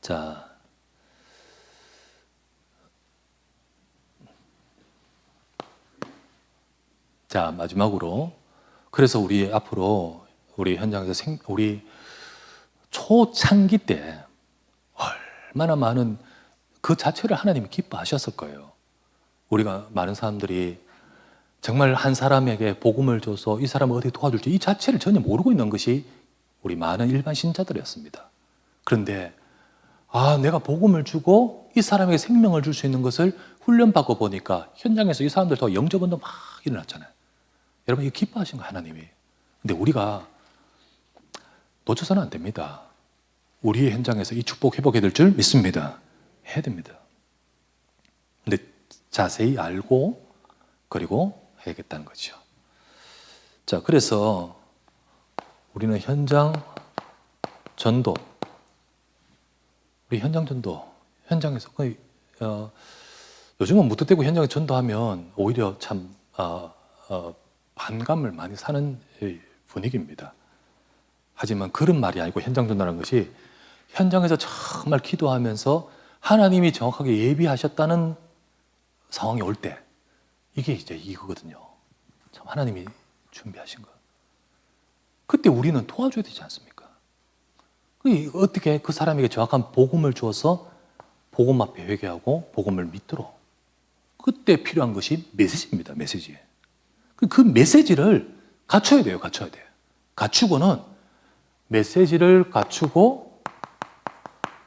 자, 마지막으로, 그래서 우리 앞으로 우리 현장에서 우리 초창기 때 얼마나 많은 그 자체를 하나님이 기뻐하셨을 거예요. 우리가 많은 사람들이 정말 한 사람에게 복음을 줘서 이 사람을 어떻게 도와줄지 이 자체를 전혀 모르고 있는 것이 우리 많은 일반 신자들이었습니다. 그런데 내가 복음을 주고 이 사람에게 생명을 줄 수 있는 것을 훈련받고 보니까 현장에서 이 사람들 더 영접운동 막 일어났잖아요. 여러분 이거 기뻐하신 거예요, 하나님이. 근데 우리가 놓쳐서는 안 됩니다. 우리의 현장에서 이 축복 회복해야 될 줄 믿습니다. 해야 됩니다. 근데 자세히 알고 그리고 해야겠다는 거죠. 자, 그래서 우리는 현장 전도, 우리 현장 전도, 현장에서 거의 요즘은 무턱대고 현장에 전도하면 오히려 참 반감을 많이 사는 분위기입니다. 하지만 그런 말이 아니고 현장 전도라는 것이 현장에서 정말 기도하면서 하나님이 정확하게 예비하셨다는 상황이 올 때 이게 이제 이거거든요. 참 하나님이 준비하신 거. 그때 우리는 도와줘야 되지 않습니까? 어떻게 그 사람에게 정확한 복음을 주어서 복음 앞에 회개하고 복음을 믿도록. 그때 필요한 것이 메시지입니다. 메시지. 그 메시지를 갖춰야 돼요. 갖춰야 돼요. 갖추고는 메시지를 갖추고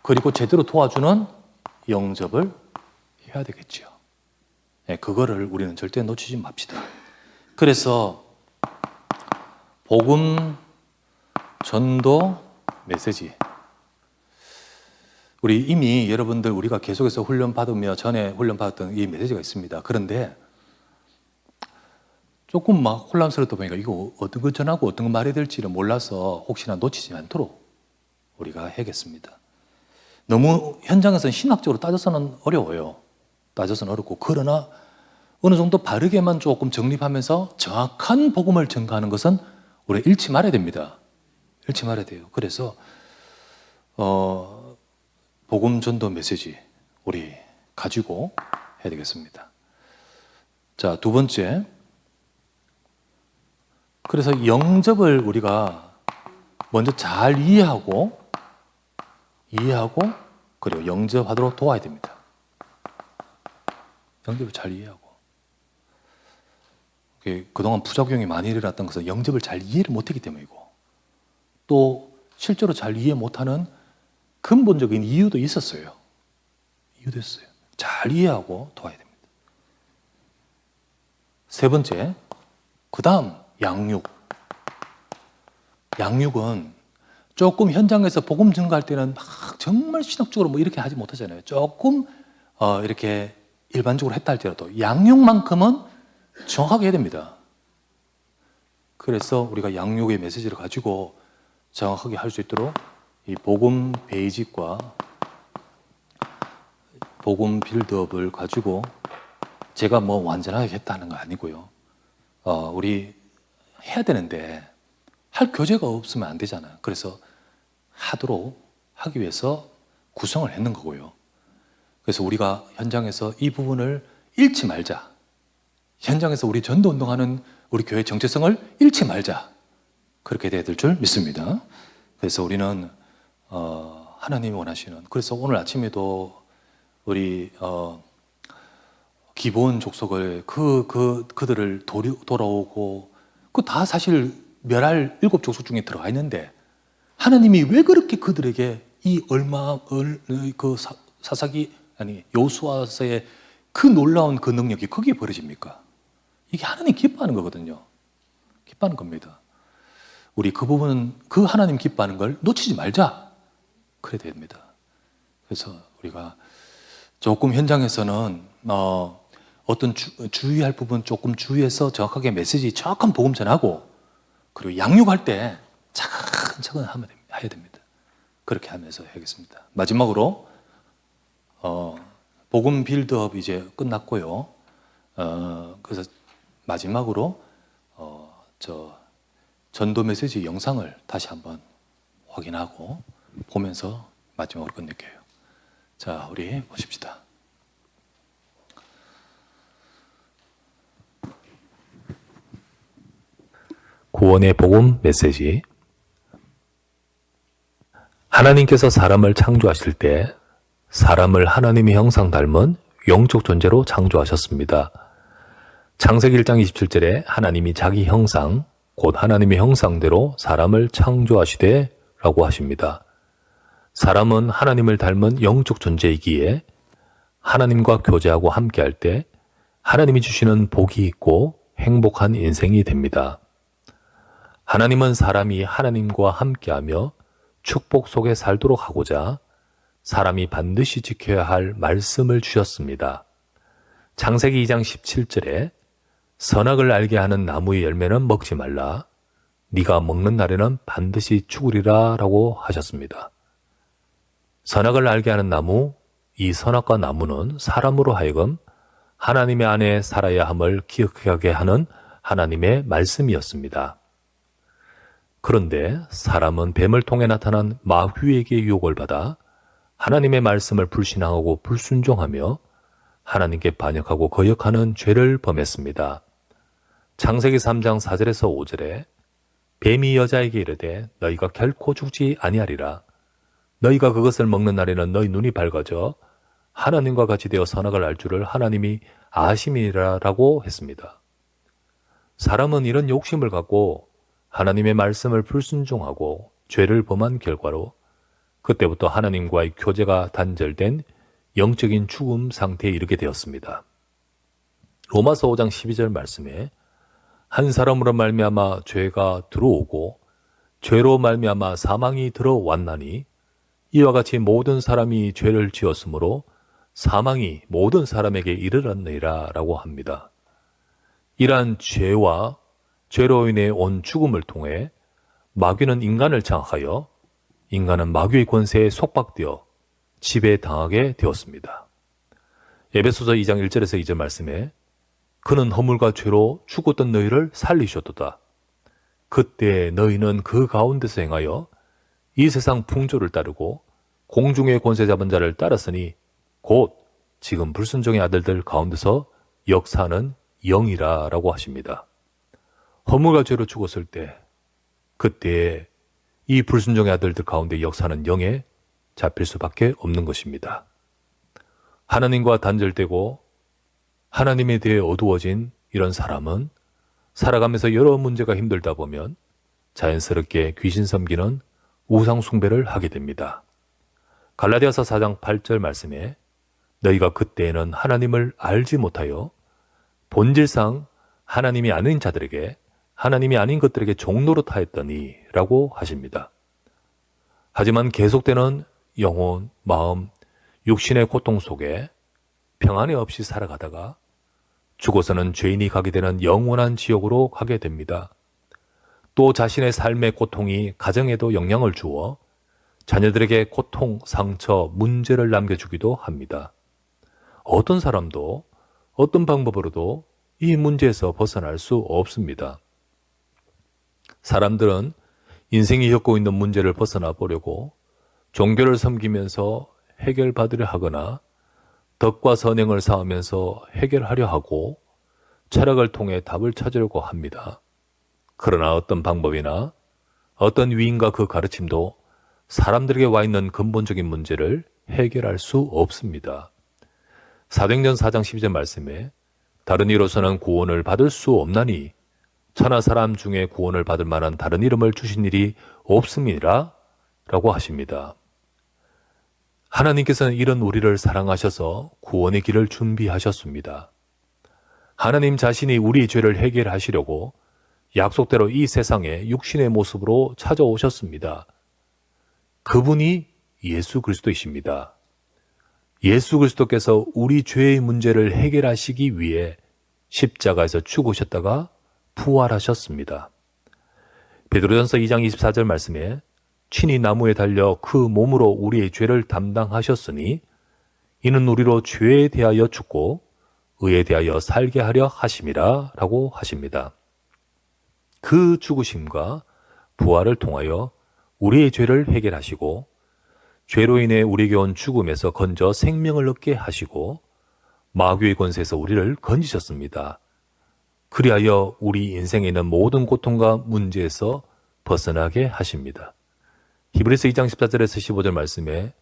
그리고 제대로 도와주는 영접을 해야 되겠죠. 네, 그거를 우리는 절대 놓치지 맙시다. 그래서 복음 전도 메시지. 우리 이미 여러분들 우리가 계속해서 훈련받으며 전에 훈련받았던 이 메시지가 있습니다. 그런데 조금 막 혼란스럽다 보니까 이거 어떤 거 전하고 어떤 거 말해야 될지를 몰라서 혹시나 놓치지 않도록 우리가 해야겠습니다. 너무 현장에서는 신학적으로 따져서는 어려워요. 따져서는 어렵고, 그러나 어느 정도 바르게만 조금 정립하면서 정확한 복음을 전가하는 것은 우리가 잃지 말아야 됩니다. 잃지 말아야 돼요. 그래서 복음 전도 메시지 우리 가지고 해야 되겠습니다. 자, 두 번째. 그래서 영접을 우리가 먼저 잘 이해하고 그리고 영접하도록 도와야 됩니다. 영접을 잘 이해하고. 그동안 부작용이 많이 일어났던 것은 영접을 잘 이해를 못했기 때문이고, 또 실제로 잘 이해 못하는 근본적인 이유도 있었어요. 잘 이해하고 도와야 됩니다. 세 번째, 그 다음 양육. 양육은 조금 현장에서 복음 증거할 때는 막 정말 신학적으로 뭐 이렇게 하지 못하잖아요. 조금 이렇게 일반적으로 했다 할지라도 양육만큼은 정확하게 해야 됩니다. 그래서 우리가 양육의 메시지를 가지고 정확하게 할 수 있도록 이 복음 베이직과 복음 빌드업을 가지고, 제가 뭐 완전하게 했다는 거 아니고요. 우리 해야 되는데 할 교재가 없으면 안 되잖아요. 그래서 하기 위해서 구성을 했는 거고요. 그래서 우리가 현장에서 이 부분을 잃지 말자. 현장에서 우리 전도 운동하는 우리 교회 정체성을 잃지 말자. 그렇게 돼야 될 줄 믿습니다. 그래서 우리는 하나님이 원하시는, 그래서 오늘 아침에도 우리 기본 족속을 그들을 돌아오고, 그 다 사실 멸할 7 족속 중에 들어가 있는데, 하나님이 왜 그렇게 그들에게 여호수아서의 그 놀라운 그 능력이 거기에 벌어집니까? 이게 하나님 기뻐하는 거거든요. 기뻐하는 겁니다. 우리 그 부분은, 그 하나님 기뻐하는 걸 놓치지 말자. 그래야 됩니다. 그래서 우리가 조금 현장에서는 어떤 주의할 부분 조금 주의해서 정확하게 메시지 정확한 복음 전하고, 그리고 양육할 때 차근차근 해야 됩니다. 그렇게 하면서 해야겠습니다. 마지막으로 복음 빌드업 이제 끝났고요. 그래서 마지막으로 전도 메시지 영상을 다시 한번 확인하고 보면서 마지막으로 끝낼게요. 자, 우리 보십시다. 구원의 복음 메시지. 하나님께서 사람을 창조하실 때 사람을 하나님의 형상 닮은 영적 존재로 창조하셨습니다. 창세기 1장 27절에 하나님이 자기 형상, 곧 하나님의 형상대로 사람을 창조하시되 라고 하십니다. 사람은 하나님을 닮은 영적 존재이기에 하나님과 교제하고 함께할 때 하나님이 주시는 복이 있고 행복한 인생이 됩니다. 하나님은 사람이 하나님과 함께하며 축복 속에 살도록 하고자 사람이 반드시 지켜야 할 말씀을 주셨습니다. 창세기 2장 17절에 선악을 알게 하는 나무의 열매는 먹지 말라. 네가 먹는 날에는 반드시 죽으리라 라고 하셨습니다. 선악을 알게 하는 나무, 이 선악과 나무는 사람으로 하여금 하나님의 안에 살아야 함을 기억하게 하는 하나님의 말씀이었습니다. 그런데 사람은 뱀을 통해 나타난 마귀에게 유혹을 받아 하나님의 말씀을 불신앙하고 불순종하며 하나님께 반역하고 거역하는 죄를 범했습니다. 창세기 3장 4절에서 5절에 뱀이 여자에게 이르되 너희가 결코 죽지 아니하리라. 너희가 그것을 먹는 날에는 너희 눈이 밝아져 하나님과 같이 되어 선악을 알 줄을 하나님이 아심이라 라고 했습니다. 사람은 이런 욕심을 갖고 하나님의 말씀을 불순종하고 죄를 범한 결과로 그때부터 하나님과의 교제가 단절된 영적인 죽음 상태에 이르게 되었습니다. 로마서 5장 12절 말씀에 한 사람으로 말미암아 죄가 들어오고 죄로 말미암아 사망이 들어왔나니 이와 같이 모든 사람이 죄를 지었으므로 사망이 모든 사람에게 이르렀느니라 라고 합니다. 이러한 죄와 죄로 인해 온 죽음을 통해 마귀는 인간을 장악하여 인간은 마귀의 권세에 속박되어 지배당하게 되었습니다. 에베소서 2장 1절에서 2절 말씀에 그는 허물과 죄로 죽었던 너희를 살리셨도다. 그때 너희는 그 가운데서 행하여 이 세상 풍조를 따르고 공중의 권세 잡은 자를 따랐으니 곧 지금 불순종의 아들들 가운데서 역사하는 영이라 라고 하십니다. 허물과 죄로 죽었을 때 그때에 이 불순종의 아들들 가운데 역사하는 영에 잡힐 수밖에 없는 것입니다. 하나님과 단절되고 하나님에 대해 어두워진 이런 사람은 살아가면서 여러 문제가 힘들다 보면 자연스럽게 귀신 섬기는 우상 숭배를 하게 됩니다. 갈라디아서 4장 8절 말씀에 너희가 그때에는 하나님을 알지 못하여 본질상 하나님이 아닌 자들에게 하나님이 아닌 것들에게 종노릇 하였더니 라고 하십니다. 하지만 계속되는 영혼, 마음, 육신의 고통 속에 평안이 없이 살아가다가 죽어서는 죄인이 가게 되는 영원한 지옥으로 가게 됩니다. 또 자신의 삶의 고통이 가정에도 영향을 주어 자녀들에게 고통, 상처, 문제를 남겨주기도 합니다. 어떤 사람도 어떤 방법으로도 이 문제에서 벗어날 수 없습니다. 사람들은 인생이 겪고 있는 문제를 벗어나 보려고 종교를 섬기면서 해결받으려 하거나 덕과 선행을 쌓으면서 해결하려 하고 철학을 통해 답을 찾으려고 합니다. 그러나 어떤 방법이나 어떤 위인과 그 가르침도 사람들에게 와 있는 근본적인 문제를 해결할 수 없습니다. 사도행전 4장 12절 말씀에 다른 이로서는 구원을 받을 수 없나니 천하 사람 중에 구원을 받을 만한 다른 이름을 주신 일이 없음이라 라고 하십니다. 하나님께서는 이런 우리를 사랑하셔서 구원의 길을 준비하셨습니다. 하나님 자신이 우리의 죄를 해결하시려고 약속대로 이 세상에 육신의 모습으로 찾아오셨습니다. 그분이 예수 그리스도이십니다. 예수 그리스도께서 우리 죄의 문제를 해결하시기 위해 십자가에서 죽으셨다가 부활하셨습니다. 베드로전서 2장 24절 말씀에 친히 나무에 달려 그 몸으로 우리의 죄를 담당하셨으니 이는 우리로 죄에 대하여 죽고 의에 대하여 살게 하려 하심이라 라고 하십니다. 그 죽으심과 부활을 통하여 우리의 죄를 해결하시고 죄로 인해 우리에게 온 죽음에서 건져 생명을 얻게 하시고 마귀의 권세에서 우리를 건지셨습니다. 그리하여 우리 인생에 있는 모든 고통과 문제에서 벗어나게 하십니다. 히브리서 2장 14절에서 15절 말씀에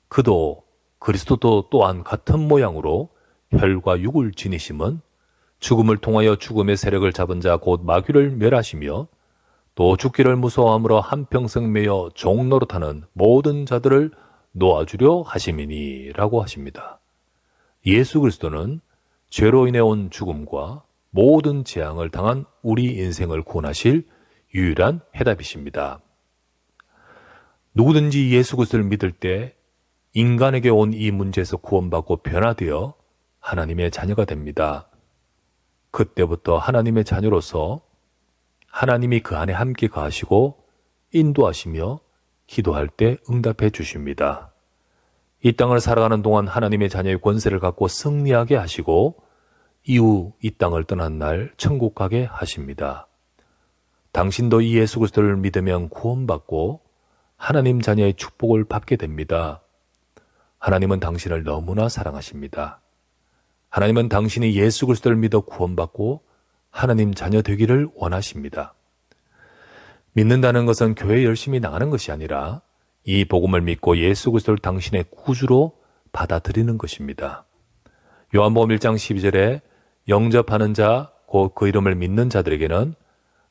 그도 그리스도도 또한 같은 모양으로 혈과 육을 지니심은 죽음을 통하여 죽음의 세력을 잡은 자 곧 마귀를 멸하시며 또 죽기를 무서워함으로 한평생 매여 종노릇하는 모든 자들을 놓아주려 하심이니 라고 하십니다. 예수 그리스도는 죄로 인해 온 죽음과 모든 재앙을 당한 우리 인생을 구원하실 유일한 해답이십니다. 누구든지 예수 그리스도를 믿을 때 인간에게 온 이 문제에서 구원받고 변화되어 하나님의 자녀가 됩니다. 그때부터 하나님의 자녀로서 하나님이 그 안에 함께 거하시고 인도하시며 기도할 때 응답해 주십니다. 이 땅을 살아가는 동안 하나님의 자녀의 권세를 갖고 승리하게 하시고 이후 이 땅을 떠난 날 천국 가게 하십니다. 당신도 이 예수 그리스도를 믿으면 구원받고 하나님 자녀의 축복을 받게 됩니다. 하나님은 당신을 너무나 사랑하십니다. 하나님은 당신이 예수 그리스도를 믿어 구원받고 하나님 자녀 되기를 원하십니다. 믿는다는 것은 교회에 열심히 나가는 것이 아니라 이 복음을 믿고 예수 그리스도를 당신의 구주로 받아들이는 것입니다. 요한복음 1장 12절에 영접하는 자, 곧 그 이름을 믿는 자들에게는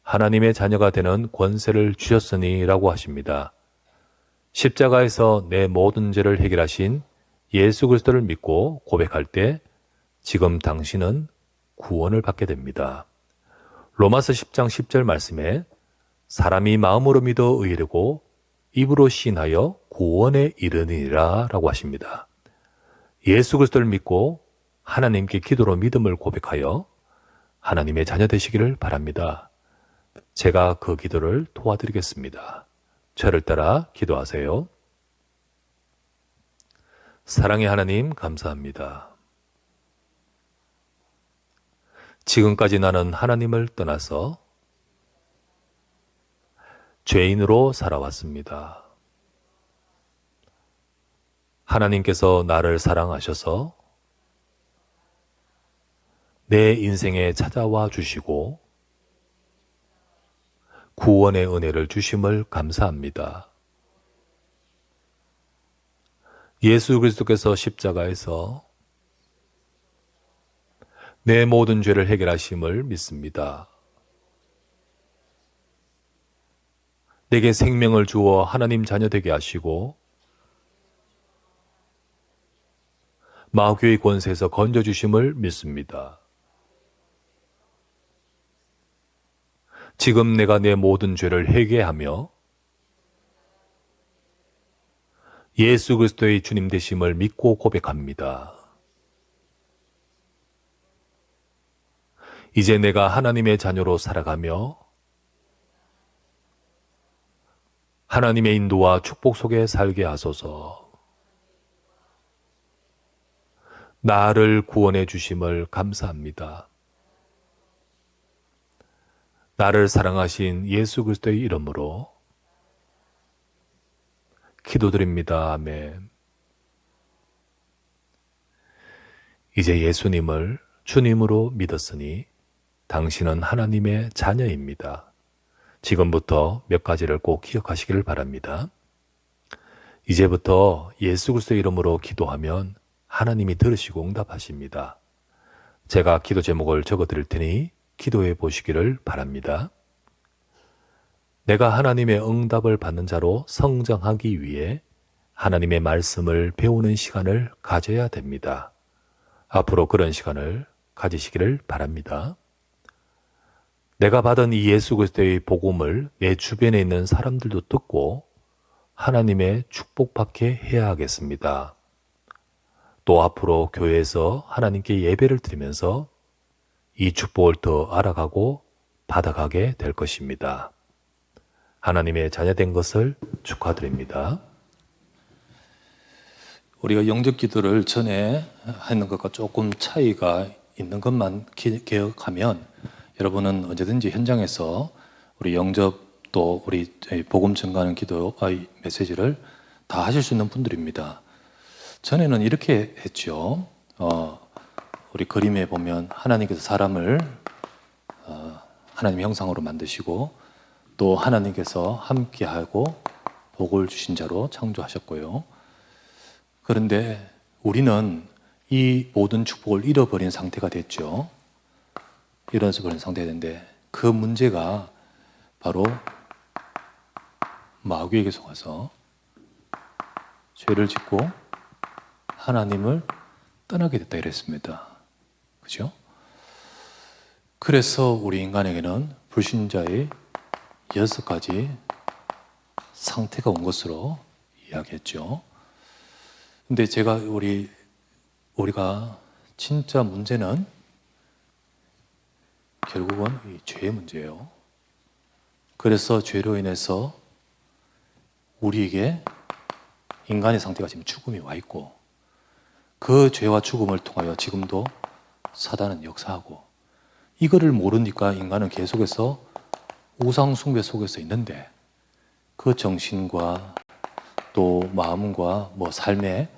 하나님의 자녀가 되는 권세를 주셨으니 라고 하십니다. 십자가에서 내 모든 죄를 해결하신 예수 그리스도를 믿고 고백할 때 지금 당신은 구원을 받게 됩니다. 로마서 10장 10절 말씀에 사람이 마음으로 믿어 의이르고 입으로 시인하여 구원에 이르느니라 라고 하십니다. 예수 그리스도를 믿고 하나님께 기도로 믿음을 고백하여 하나님의 자녀 되시기를 바랍니다. 제가 그 기도를 도와드리겠습니다. 저를 따라 기도하세요. 사랑의 하나님, 감사합니다. 지금까지 나는 하나님을 떠나서 죄인으로 살아왔습니다. 하나님께서 나를 사랑하셔서 내 인생에 찾아와 주시고 구원의 은혜를 주심을 감사합니다. 예수 그리스도께서 십자가에서 내 모든 죄를 해결하심을 믿습니다. 내게 생명을 주어 하나님 자녀 되게 하시고 마귀의 권세에서 건져주심을 믿습니다. 지금 내가 내 모든 죄를 회개하며 예수 그리스도의 주님 되심을 믿고 고백합니다. 이제 내가 하나님의 자녀로 살아가며 하나님의 인도와 축복 속에 살게 하소서. 나를 구원해 주심을 감사합니다. 나를 사랑하신 예수 그리스도의 이름으로 기도드립니다. 아멘. 이제 예수님을 주님으로 믿었으니 당신은 하나님의 자녀입니다. 지금부터 몇 가지를 꼭 기억하시기를 바랍니다. 이제부터 예수 그리스도의 이름으로 기도하면 하나님이 들으시고 응답하십니다. 제가 기도 제목을 적어드릴 테니 기도해 보시기를 바랍니다. 내가 하나님의 응답을 받는 자로 성장하기 위해 하나님의 말씀을 배우는 시간을 가져야 됩니다. 앞으로 그런 시간을 가지시기를 바랍니다. 내가 받은 이 예수 그리스도의 복음을 내 주변에 있는 사람들도 듣고 하나님의 축복받게 해야 하겠습니다. 또 앞으로 교회에서 하나님께 예배를 드리면서 이 축복을 더 알아가고 받아가게 될 것입니다. 하나님의 자녀된 것을 축하드립니다. 우리가 영접 기도를 전에 하는 것과 조금 차이가 있는 것만 기억하면 여러분은 언제든지 현장에서 우리 영접 또 우리 복음 전가하는 기도의 메시지를 다 하실 수 있는 분들입니다. 전에는 이렇게 했죠. 우리 그림에 보면 하나님께서 사람을 하나님의 형상으로 만드시고 또 하나님께서 함께하고 복을 주신 자로 창조하셨고요. 그런데 우리는 이 모든 축복을 잃어버린 상태가 됐죠. 잃어버린 상태가 됐는데 그 문제가 바로 마귀에게서 와서 죄를 짓고 하나님을 떠나게 됐다 이랬습니다. 그죠? 그래서 우리 인간에게는 불신자의 6가지 상태가 온 것으로 이야기했죠. 근데 제가 우리가 진짜 문제는 결국은 이 죄의 문제예요. 그래서 죄로 인해서 우리에게 인간의 상태가 지금 죽음이 와 있고 그 죄와 죽음을 통하여 지금도 사단은 역사하고 이거를 모르니까 인간은 계속해서 우상 숭배 속에서 있는데 그 정신과 또 마음과 삶의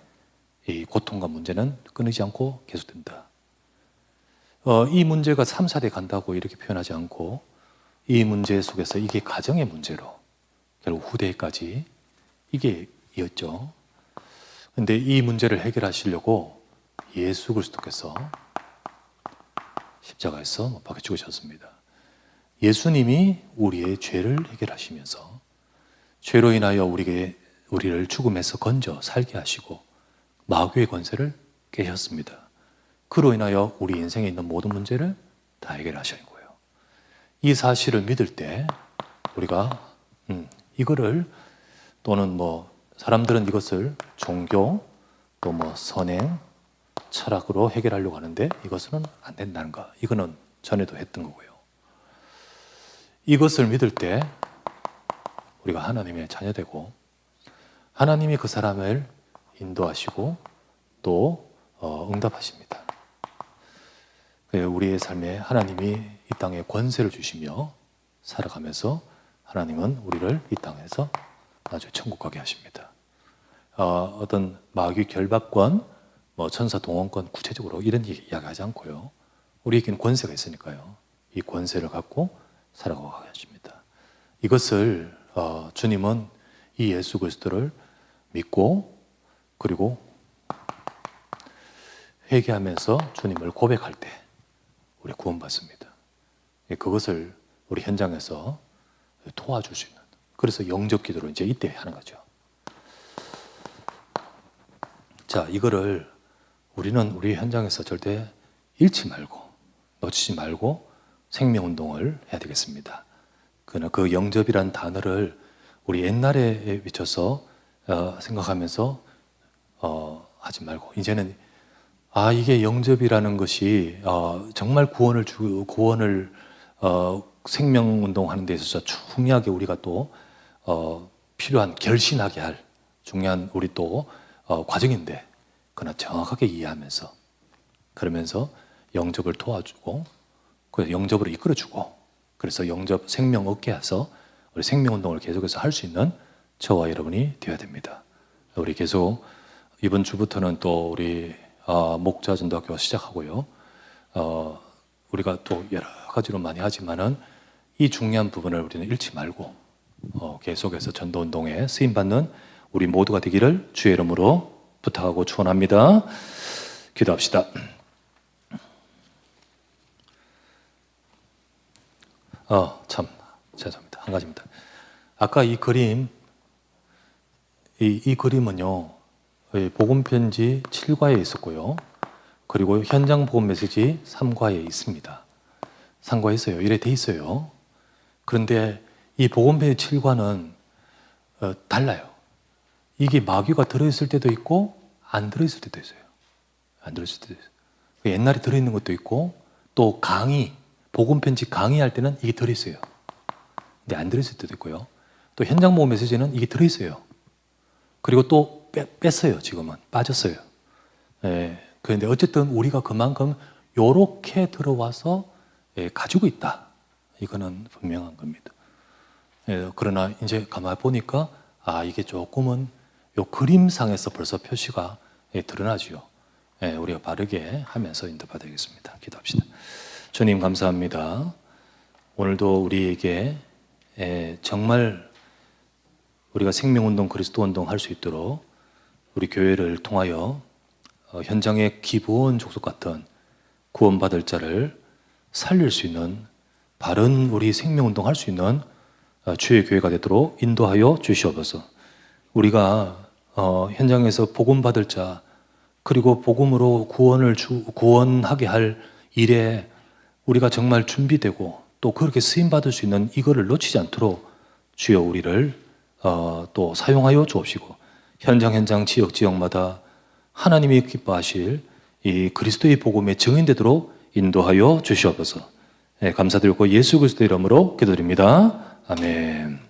이 고통과 문제는 끊이지 않고 계속된다. 이 문제가 3, 4대 간다고 이렇게 표현하지 않고 이 문제 속에서 이게 가정의 문제로 결국 후대까지 이게 이었죠. 근데 이 문제를 해결하시려고 예수 그리스도께서 십자가에서 못 박혀 죽으셨습니다. 예수님이 우리의 죄를 해결하시면서 죄로 인하여 우리를 죽음에서 건져 살게 하시고 마귀의 권세를 깨셨습니다. 그로 인하여 우리 인생에 있는 모든 문제를 다 해결하신 거예요. 이 사실을 믿을 때 우리가 이거를 또는 뭐 사람들은 이것을 종교 또 뭐 선행 철학으로 해결하려고 하는데 이것은 안 된다는 거. 이거는 전에도 했던 거고요. 이것을 믿을 때 우리가 하나님의 자녀되고 하나님이 그 사람을 인도하시고 또 응답하십니다. 우리의 삶에 하나님이 이 땅에 권세를 주시며 살아가면서 하나님은 우리를 이 땅에서 나중에 천국 가게 하십니다. 어떤 마귀 결박권, 뭐 천사 동원권 구체적으로 이런 이야기하지 않고요. 우리에게는 권세가 있으니까요. 이 권세를 갖고 살아가게 하십니다. 이것을 주님은 이 예수 그리스도를 믿고 그리고 회개하면서 주님을 고백할 때 우리 구원받습니다. 그것을 우리 현장에서 도와줄 수 있는, 그래서 영접 기도를 이제 이때 하는 거죠. 자, 이거를 우리는 우리 현장에서 절대 잃지 말고 놓치지 말고 생명운동을 해야 되겠습니다. 그러나 그 영접이란 단어를 우리 옛날에 비춰서 생각하면서 하지 말고 이제는 이게 영접이라는 것이 정말 구원을 생명운동하는 데 있어서 중요하게 우리가 또 필요한 결신하게 할 중요한 우리 또 과정인데, 그러나 정확하게 이해하면서 그러면서 영접을 도와주고 그 영접으로 이끌어주고, 그래서 영접 생명 얻게 해서 우리 생명운동을 계속해서 할 수 있는 저와 여러분이 되어야 됩니다. 우리 계속 이번 주부터는 또 우리 목자 전도학교가 시작하고요. 우리가 또 여러 가지로 많이 하지만은 이 중요한 부분을 우리는 잃지 말고 계속해서 전도운동에 쓰임받는 우리 모두가 되기를 주의 이름으로 부탁하고 축원합니다. 기도합시다. 참 죄송합니다. 한 가지입니다. 아까 이 그림, 이 그림은요, 복음편지 7과에 있었고요. 그리고 현장 복음 메시지 3과에 있습니다. 3과에 있어요. 이래 돼 있어요. 그런데 이 복음편지 7과는 달라요. 이게 마귀가 들어있을 때도 있고 안 들어있을 때도 있어요. 안 들어있을 때도 있어요. 옛날에 들어있는 것도 있고 또 복음편지 강의할 때는 이게 들어있어요. 근데 안 들어있을 때도 있고요. 또 현장 복음 메시지는 이게 들어있어요. 그리고 또 뺐어요. 지금은 빠졌어요. 그런데 어쨌든 우리가 그만큼 요렇게 들어와서 가지고 있다. 이거는 분명한 겁니다. 그러나 이제 가만히 보니까 이게 조금은 요 그림상에서 벌써 표시가 드러나지요. 우리가 바르게 하면서 인도받아야겠습니다. 기도합시다. 주님 감사합니다. 오늘도 우리에게 정말 우리가 생명운동, 그리스도운동 할 수 있도록 우리 교회를 통하여 현장의 기부원 족속 같은 구원받을 자를 살릴 수 있는 바른 우리 생명운동 할 수 있는 주의 교회가 되도록 인도하여 주시옵소서. 우리가 현장에서 복음받을 자 그리고 복음으로 구원하게 할 일에 우리가 정말 준비되고 또 그렇게 쓰임받을 수 있는 이거를 놓치지 않도록 주여 우리를 또 사용하여 주옵시고, 현장 지역마다 하나님이 기뻐하실 이 그리스도의 복음의 증인되도록 인도하여 주시옵소서. 감사드리고 예수 그리스도 이름으로 기도드립니다. 아멘.